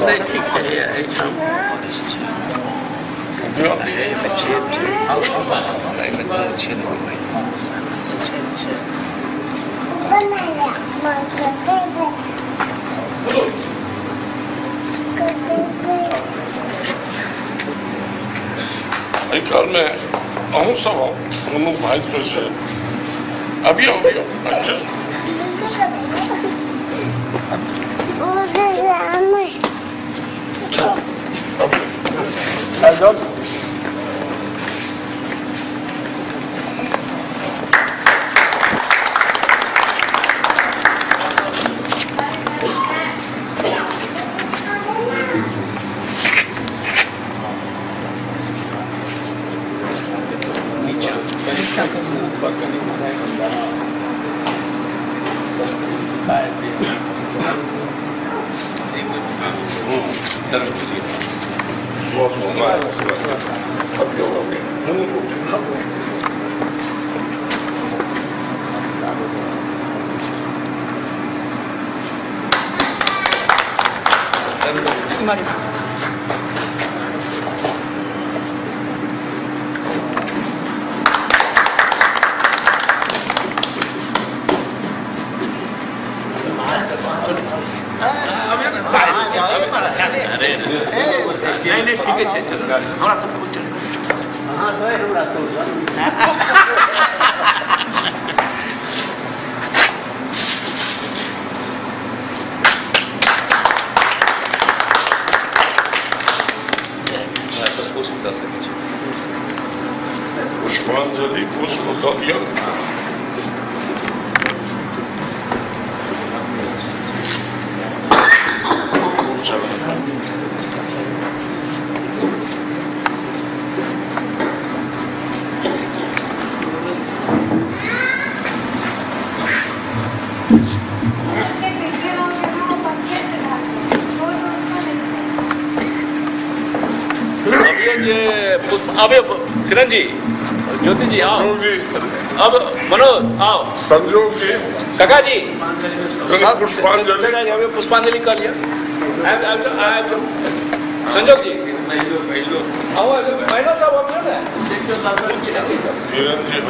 नहीं ठीक है एकदम कल मैं अहूँ सब दोनों वाइस प्रेसिडेंट अभी हो गया अच्छा नहीं ठीक है चलो हमारा सब कुछ चल हाँ तो है हमारा सब पुष्पांजलि पुष्प अब किरण जी ज्योति जी आओ अब मनोज आओ संजोग जी काका जी पुष्पांजलि पुष्पांजलि कर लिया संजोग जी आओ महीना साहब आप ना किरण जी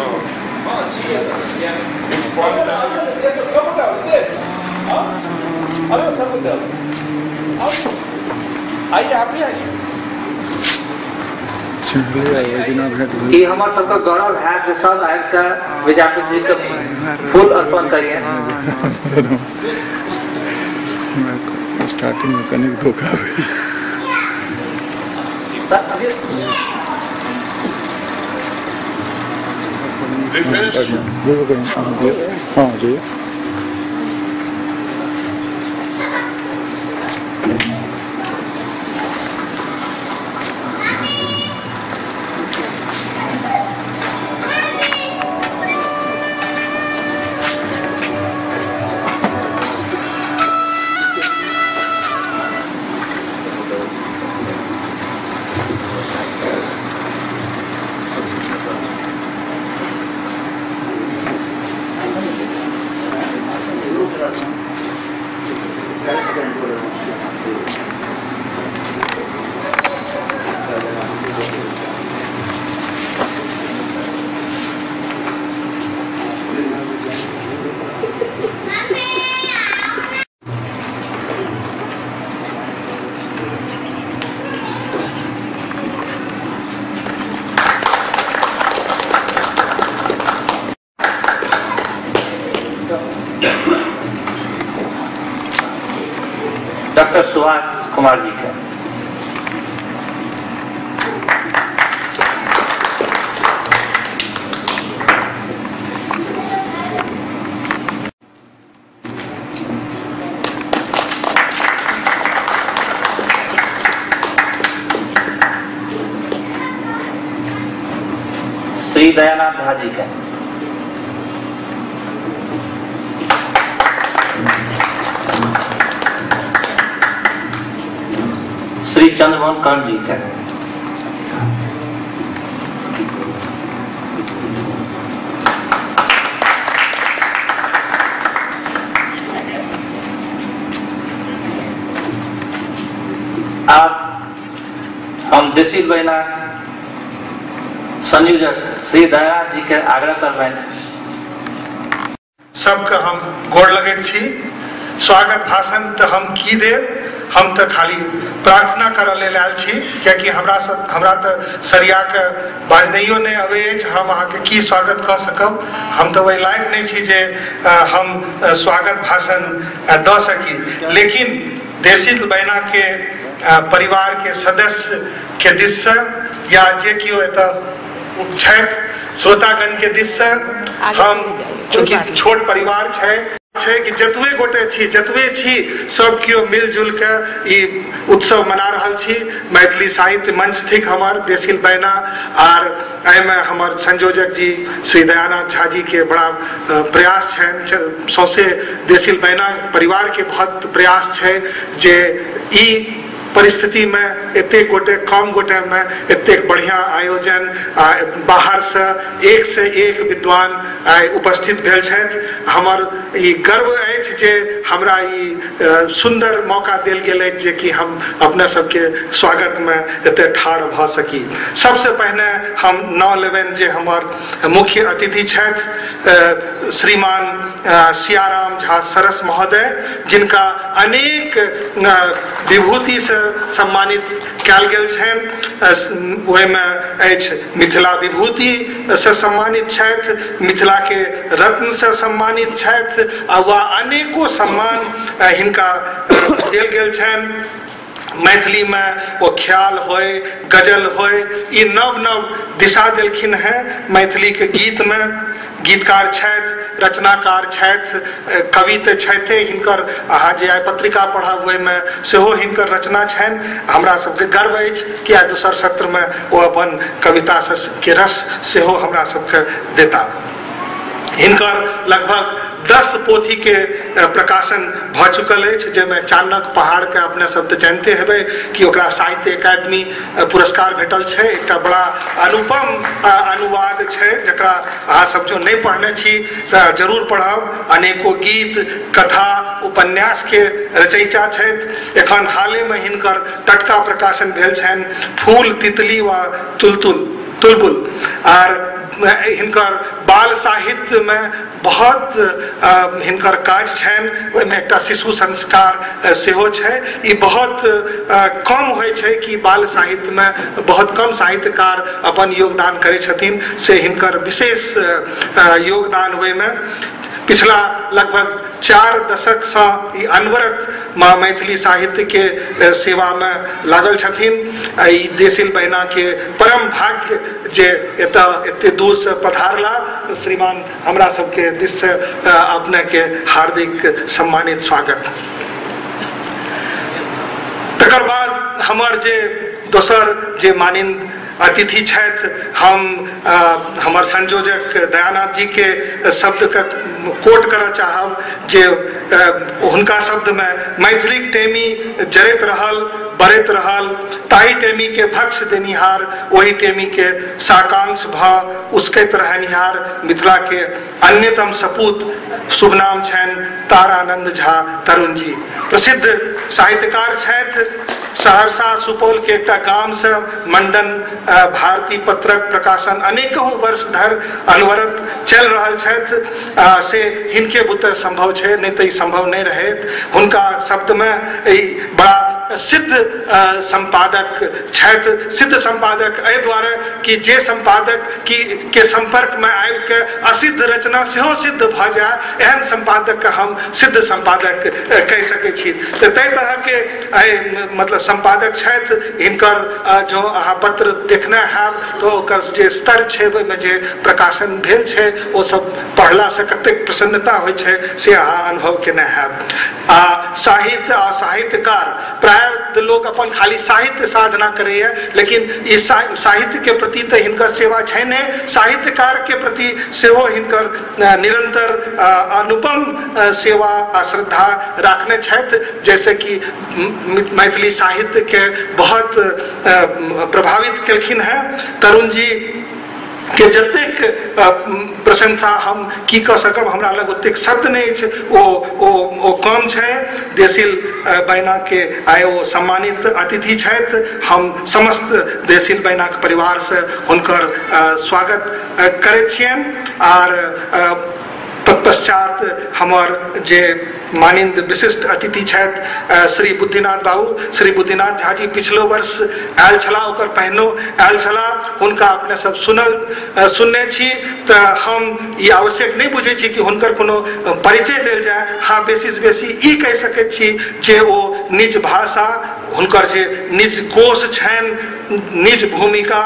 हाँ आइए आप भी आइए कि हमारे सबका गौरव है जो सब आयल का विद्यापति जी का फूल अर्पण करिए स्टार्टिंग में कनिक धोखा हाँ जी डॉक्टर सुभाष कुमार जी का श्री दयानाथ झा जी का चंद्रमोहन कर्ण जी के। आप हम देशील बहना संयोजक श्री दयानंद जी के आग्रह कर रहे हैं। सबके हम गोड़ लगे छी। स्वागत भाषण तो हम की देव, हम तो खाली प्रार्थना कर ले आयल छी, क्योंकि हमरा तो सरिया के बाजनियो नहीं अवे, हम अहाँ के की स्वागत कर सकब। हम तो वही लायक नहीं छी जे हम स्वागत भाषण द सकी। लेकिन देशील बहना के परिवार के सदस्य के दिस से या जे कियो एतऽ श्रोतागण के दिस से हम चूंकि छोट परिवार छै कि जतवे गोटे छी जतवे छी सब कियो मिलजुल के ई उत्सव मना रहल छी। मैथिली साहित्य मंच थिक हमर देशील बहना, और एहिमे हमर संयोजक जी श्री दयानंद झा जी के बड़ा प्रयास छनि। सौंसे देशील बहना परिवार के बहुत प्रयास छै जे ई परिस्थिति में एते गोटे कम गोटे में एते बढ़िया आयोजन, बाहर से एक विद्वान उपस्थित भेल छथि। हमर ई गर्व अछि जे हमरा ई सुंदर मौका देल गेल अछि जे कि हम अपने सबके स्वागत में एते ठाढ़ भ सकी। सबसे पहले हम नाम लेबनि जे हमर मुख्य अतिथि छथि श्रीमान सियाराम झा सरस महोदय, जिनका अनेक विभूति से सम्मानित कयल गेल छनि। ओहिमे अछि मिथिला विभूति से सम्मानित छथि, मिथिला के रत्न से सम्मानित छथि, वा अनेको सम्मान हिनका देल गेल छनि। मैथिली में वो ख्याल होय, गजल होय, ये नव नव दिशा देलखिन हैं मैथिली के गीत में। गीतकार छथि, रचनाकार छथि, कवि तऽ छथि हिनकर। अहाँ जे आइ पत्रिका पढ़ब ओहिमे सेहो हिनकर रचना छनि। हमरा सबके गर्व अछि कि आइ दोसर सत्र में ओ अपन कविता के रस सेहो हमरा सबके देता। हिनकर लगभग 10 पोथी के प्रकाशन भ चुकल अछि, जाहिमे चानक पहाड़ के अपने सब तऽ जानते हेबै कि ओकरा साहित्य अकादमी पुरस्कार भेटल छै। एकटा बड़ा अनुपम अनुवाद छै जकरा अहाँ सब जो नहीं पढ़ने छी तऽ जरूर पढ़ब। अनेको गीत, कथा, उपन्यास के रचयिता छथि। एखन हाले में हिनकर टटका प्रकाशन भेल छनि फूल, तितली वा तुलबुल। और हिनकर बाल साहित्य में बहुत हिनकर काज छनि। ओहिमे एकटा शिशु संस्कार सेहो छै। ई बहुत कम होइ छै कि बाल साहित्य में बहुत कम साहित्यकार अपन योगदान करै छथिन, से हिनकर विशेष योगदान ओहिमे। पिछला लगभग 4 दशक से ई अनवरत मैथिली साहित्य के सेवा में लागल छथिन। ई देशील बहना के परम भाग्य जे एते दूर से पधारला। श्रीमान हमरा सबके दिस से अपने के हार्दिक सम्मानित स्वागत। तकर बाद हमर जे दोसर जे मानिंद अतिथि छथि, हमर संयोजक दयानंद जी के शब्द के कोट करऽ चाहब जे हुनका शब्द में मैथिली टेमी जरैत रहल, बढ़ैत रहल, ताही टेमी के भक्ष देनिहार, वही टेमी के साकांक्ष भ उसकैत रहनिहार मिथिला के अन्यतम सपूत शुभ नाम छनि तारानंद झा तरुण जी। प्रसिद्ध साहित्यकार छथि। सहरसा सुपौल के एकटा गाम से मंडन भारती पत्रक प्रकाशन अनेकों वर्ष धरि अनवरत चल रहल छथि। से हिनके बुते संभव छै, नहीं तो संभव नहीं रहे। हुनका शब्द में बड़ा सिद्ध संपादक छथि। सिद्ध संपादक एहि दुआरे कि जे संपादक के संपर्क में आबि के असिद्ध रचना सेहो सिद्ध भ जाए, एहन संपादक के हम सिद्ध संपादक कहि सकै छी। तऽ ताहि तरह के मतलब संपादक छथि। हिनकर जो अहाँ पत्र देखने हैब तो ओकर जे स्तर छै, ओहिमे जे प्रकाशन भेल छै, ओ सब पढ़ला से कतेक प्रसन्नता होइ छै से अहाँ अनुभव केने हैब। साहित्य आ साहित्यकार प्राय शायद लोग अपन खाली साहित्य साधना करे, लेकिन इस साहित्य के प्रति तो हिनकर सेवा है ने, साहित्यकार के प्रति सेहो हिनकर निरंतर अनुपम सेवा आ श्रद्धा राखने छथि। जैसे कि मैथिली साहित्य के बहुत प्रभावित केलखिन है। तरुण जी के जतेक प्रशंसा हम की कह सकब, हमरा लग ओतेक शब्द नहीं छै, ओ कम छै। देसिल बैना के आए ओ सम्मानित अतिथि छथि। हम समस्त देसिल बैना के परिवार से हुनकर स्वागत करै छियनि। आर तत्पश्चात हमर जे मानिंद विशिष्ट अतिथि छथि श्री बुद्धिनाथ बाबू, श्री बुद्धिनाथ झा जी पिछलो वर्ष आयल छला, ओकर पहिनो आयल छला, हुनका अपने सब सुनने छी। तो हम ये आवश्यक नहीं बुझे छी कि हुनकर कोनो परिचय देल जाए। हाँ, बेसी से बेसी ई कह सके छी जे ओ निज भाषा, हुनकर जे निज कोश छनि, निज भूमिका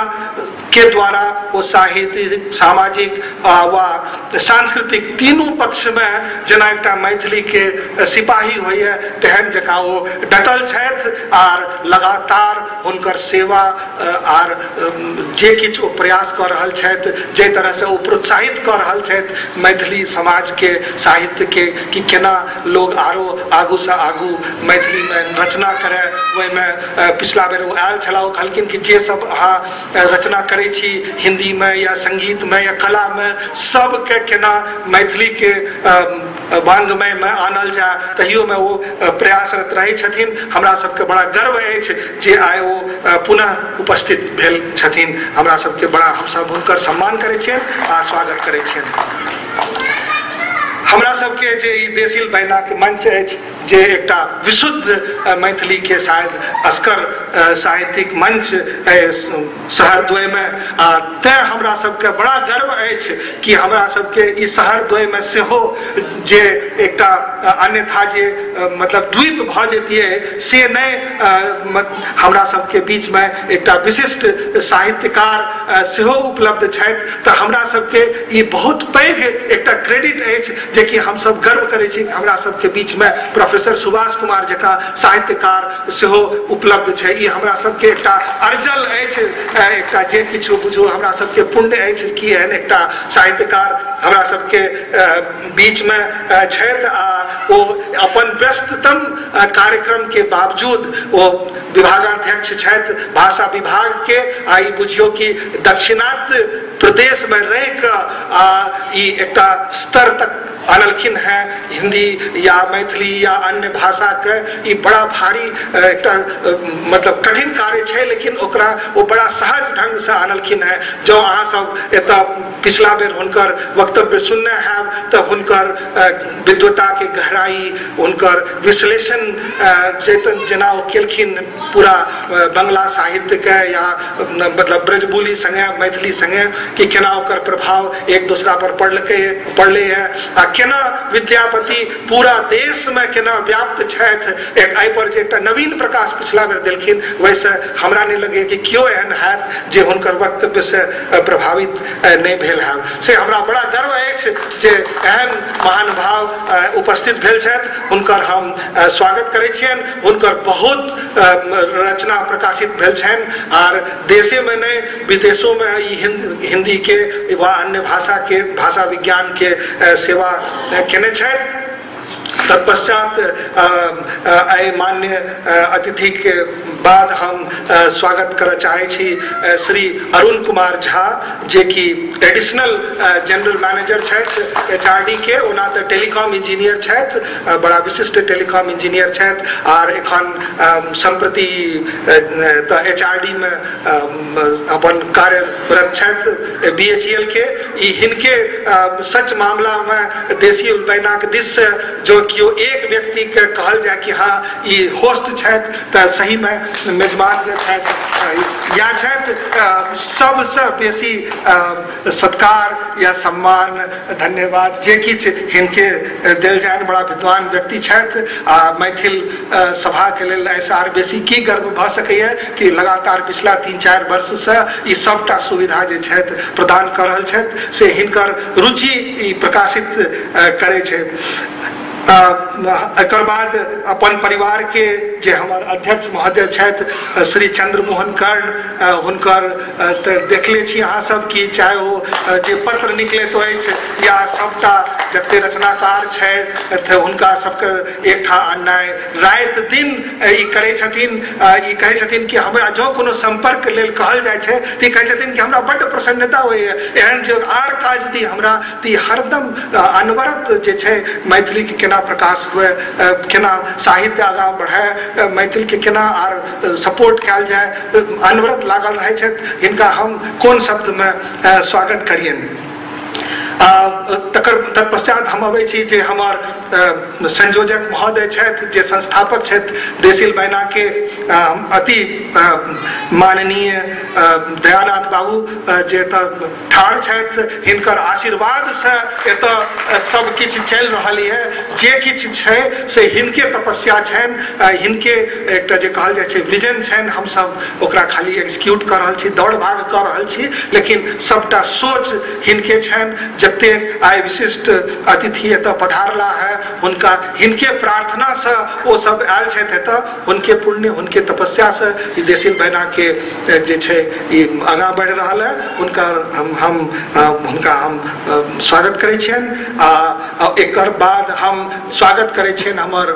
के द्वारा वो साहित्यिक, सामाजिक व सांस्कृतिक तीनों पक्ष में जेना एकटा मैथिली के सिपाही होइए तेहन जकाँ वो डटल छथि आर लगातार हुनकर सेवा आर जे किछु ओ प्रयास कर रहल छथि, जे तरह से वो प्रोत्साहित कर रहल छथि मैथिली समाज के साहित्य के कि केना लोग आरो आगू से आगू मैथिली में रचना करे। वही में पिछला बेर वो आयल छला, वो कहलखिन कि जे सब अहाँ रचना करे छी हिंदी में या संगीत में या कला में, सबके केना मैथिली के वांग्मय में आनल जाए, तहियो में वो प्रयासरत रहे छथिन। हमरा सबके बड़ा गर्व अछि जे आइ वो पुनः उपस्थित भेल छथिन। हमरा सबके बड़ा हम सब हुनकर सम्मान करै छियनि आ स्वागत करै छियनि। हमरा सबके जे ई देसिल बैना के मंच अछि जे एकटा विशुद्ध मैथिली के शायद अस्कर साहित्यिक मंच शहर द्वय में, तैं हमरा सबके बड़ा गर्व अछि कि हमरा सबके ई शहर द्वय में सेहो जे एकटा अन्यथा जे मतलब द्वीप भ जैतिए से नहीं, हमरा सबके बीच में एकटा विशिष्ट साहित्यकार सेहो उपलब्ध छथि। तऽ हमरा सबके ई बहुत पैघ एकटा क्रेडिट अछि जे कि हम सब गर्व करै छी कि हमरा सबके बीच में प्रोफेसर सुभाष कुमार जकाँ साहित्यकार सेहो उपलब्ध छै। ई हमरा सबके एकटा अर्जल अछि, एकटा जे किछु बुझू हमरा सबके पुण्य अछि कि एहन एकटा साहित्यकार हमरा सबके बीच में छथि। आ ओ अपन व्यस्ततम कार्यक्रम के बावजूद वो विभागाध्यक्ष छथि भाषा विभाग के। आ ई बुझियो कि दक्षिणात्य प्रदेश में रह कऽ ई एकटा स्तर तक आनलखिन है हिंदी या मैथिली या अन्य भाषा के। ई बड़ा भारी एकटा मतलब कठिन कार्य है, लेकिन ओकरा वो बड़ा सहज ढंग से आनलखिन है। जो अहाँ सब एतऽ पिछला बेर हुनकर वक्तव्य सुनने हैं तो हुनकर विद्वता के गहराई, हुनकर विश्लेषण चेतन जेना ओ केलखिन पूरा बंगला साहित्य के या मतलब ब्रजबोली संगे मैथिली संगे कि केना ओकर प्रभाव एक दूसरा पर पड़ले है आ केना विद्यापति पूरा देश में केना व्याप्त छथि। एहि पर जे एकटा नवीन प्रकाश पिछला बेर देलखिन, वैसे हमरा नहीं लगे कि क्यों एहन हैत जे हुनकर वक्तव्य से प्रभावित नहीं भेल है। से हमरा बड़ा गर्व अछि जे एहन महानुभाव उपस्थित भेल छथि। हुनकर हम स्वागत करै छियनि। हुनकर बहुत रचना प्रकाशित भेल छनि आर देशे में नहीं विदेशों में ई हिंदी के वा अन्य भाषा के भाषा विज्ञान के सेवा केने छथि। तत्पश्चात मान्य अतिथि के बाद हम स्वागत कर चाहे छी श्री अरुण कुमार झा जे कि एडिशनल जनरल मैनेजर छथि HRD के। ओना तऽ टेलीकॉम इंजीनियर छथि, बड़ा विशिष्ट टेलीकॉम इंजीनियर छथि और एखन संप्रति तऽ HRD में अपन कार्यरत छथि BHEL के। ई हिनके सच मामला में देसी बैना के दिस से जो कि एक व्यक्ति के कहल जाए कि हाँ ये होस्ट छथि तऽ सही में मेजबान छथि या छथि। सबसे बेसी सत्कार या सम्मान धन्यवाद जे किछु हिनके देल जाए। बड़ा विद्वान व्यक्ति छथि आ मैथिल सभा के लेल ऐसा बेसी की गर्व भ सकैए कि लगातार पिछला 3-4 वर्ष से ई सबटा सुविधा जे छथि प्रदान कर रहल छथि से हिनकर रुचि ई प्रकाशित करे छै। एकर बाद अपन परिवार के जे हमर अध्यक्ष महोदय छथि श्री चंद्रमोहन कर्ण, हुनकर देखले छी अहाँ सब कि चाहे ओ जे पत्र निकलैत अछि या सबटा जते रचनाकार छथि हुनका सबके एकठा अन्याय राति दिन ई करै छथिन। ई कहै छथिन कि हमरा जो कोनो संपर्क लेल कहल जाइ छै तऽ कहै छथिन कि हमरा बड्ड प्रसन्नता होइए, एहन जे आर काज दी हमरा ती हरदम अनवरत जे छै मैथिली के केना प्रकाश हुए, केना साहित्य आगाँ बढ़े, मैथिल के केना आर सपोर्ट कयल जाए, अनवरत लागल रहै छथि। हिनका हम कोन शब्द में स्वागत करियन। तत्पश्चात हम अबै छी जे हमर संयोजक महोदय छथि, जे संस्थापक छथि देसिल बैना के अति माननीय दयानाथ बाबू, जे ठाढ़ छथि, हिनकर आशीर्वाद से एतऽ सब किछु चलि रहल है। जे किछु छै से हिनके तपस्या छनि, हिनके एकटा जे कहल जाइ छै विजन छनि, हम सब ओकरा खाली एग्जीक्यूट कर रहल छी, दौड़ भाग कर रहल छी, लेकिन सबटा सोच हिनके छनि। जते आइ विशिष्ट अतिथि एतऽ पधारला है हुनका हिनके प्रार्थना से ओ सब आयल छथि एतऽ, हुनके पुण्य हुनके तपस्या से ई देसिल बैना के जे छै ई आगाँ बढ़ि रहल है। हुनका हम स्वागत करै छियनि। आ एकर बाद हम स्वागत करै छियनि हमर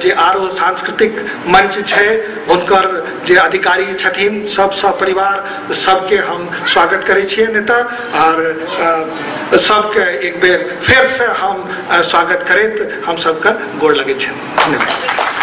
जे आरो सांस्कृतिक मंच छै हुनकर जे अधिकारी छथिन, सब परिवार सबके हम स्वागत करै छियनि एतऽ। और सबके एक बेर फेर से हम स्वागत करैत हम सबके गोड़ लगै छियनि। धन्यवाद।